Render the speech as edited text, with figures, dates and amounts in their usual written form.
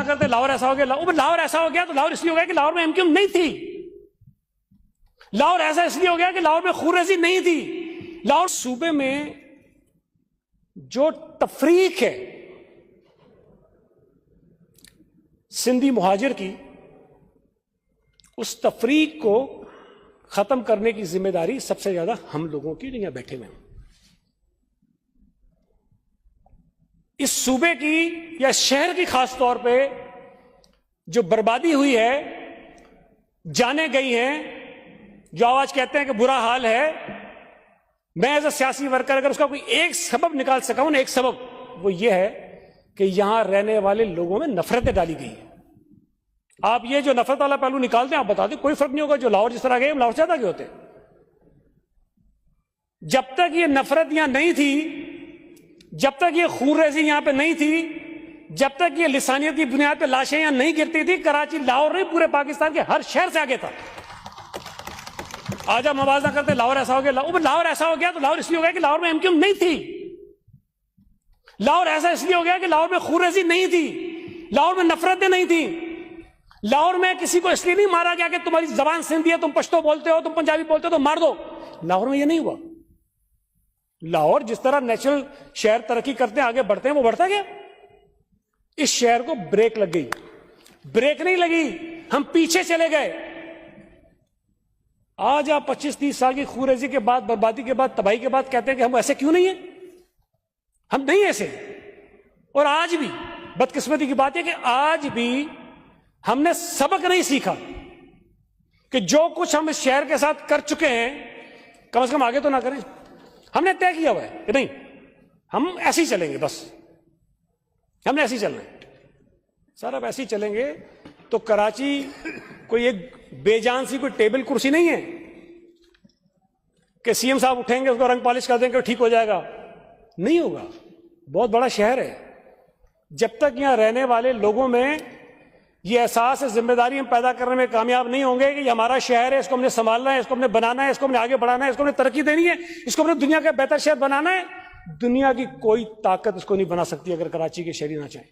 करते लाहौर ऐसा हो गया। लाहौर ऐसा हो गया तो लाहौर इसलिए हो गया कि लाहौर में एमक्यू नहीं थी। लाहौर ऐसा इसलिए हो गया कि लाहौर में खून-रेज़ी नहीं थी। लाहौर सूबे में जो तफरीक है सिंधी मुहाजिर की, उस तफरीक को खत्म करने की जिम्मेदारी सबसे ज्यादा हम लोगों की जो यहां बैठे हुए हैं। इस सूबे की या शहर की खास तौर पे जो बर्बादी हुई है, जाने गई हैं, जो आवाज कहते हैं कि बुरा हाल है, मैं एज अ सियासी वर्कर अगर उसका कोई एक सबब निकाल सका हूं ना, एक सबब, वो ये है कि यहां रहने वाले लोगों में नफरतें डाली गई है। आप ये जो नफरत वाला पहलू निकालते हैं, आप बता दें कोई फर्क नहीं होगा। जो लाहौर जिस तरह गए हम लाहौर ज्यादा गए होते। जब तक ये नफरत यहां नहीं थी, जब तक ये खून-रेज़ी यहां पे नहीं थी, जब तक ये लिसानियत की बुनियाद पे लाशें यहां नहीं गिरती थी, कराची लाहौर नहीं पूरे पाकिस्तान के हर शहर से आगे था। आज हम आवाज ना करते लाहौर ऐसा हो गया। लाहौर ऐसा हो गया तो लाहौर इसलिए हो गया कि लाहौर में एमक्यू नहीं थी। लाहौर ऐसा इसलिए हो गया कि लाहौर में खून-रेज़ी नहीं थी, लाहौर में नफरतें नहीं थी। लाहौर में किसी को इसलिए नहीं मारा गया कि तुम्हारी जबान सिंधी है, तुम पश्तो बोलते हो, तुम पंजाबी बोलते हो तो मार दो। लाहौर में ये नहीं हुआ। लाहौर जिस तरह नेचुरल शहर तरक्की करते हैं, आगे बढ़ते हैं, वो बढ़ता गया। इस शहर को ब्रेक लग गई। ब्रेक नहीं लगी, हम पीछे चले गए। आज आप 25-30 साल की खून-रेज़ी के बाद, बर्बादी के बाद, तबाही के बाद कहते हैं कि हम ऐसे क्यों नहीं है। हम नहीं ऐसे। और आज भी बदकिस्मती की बात है कि आज भी हमने सबक नहीं सीखा कि जो कुछ हम इस शहर के साथ कर चुके हैं, कम से कम आगे तो ना करें। हमने तय किया हुआ है कि नहीं, हम ऐसे ही चलेंगे, बस हमने ऐसे ही चलना है सर। अब ऐसे ही चलेंगे तो कराची कोई एक बेजान सी कोई टेबल कुर्सी नहीं है कि सीएम साहब उठेंगे, उसको रंग पॉलिश कर देंगे, ठीक हो जाएगा। नहीं होगा। बहुत बड़ा शहर है। जब तक यहां रहने वाले लोगों में ये एहसास है, जिम्मेदारी हम पैदा करने में कामयाब नहीं होंगे कि ये हमारा शहर है, इसको हमने संभालना है, इसको हमने बनाना है, इसको हमने आगे बढ़ाना है, इसको हमने तरक्की देनी है, इसको हमने दुनिया का बेहतर शहर बनाना है। दुनिया की कोई ताकत इसको नहीं बना सकती अगर कराची के शहरी ना चाहें।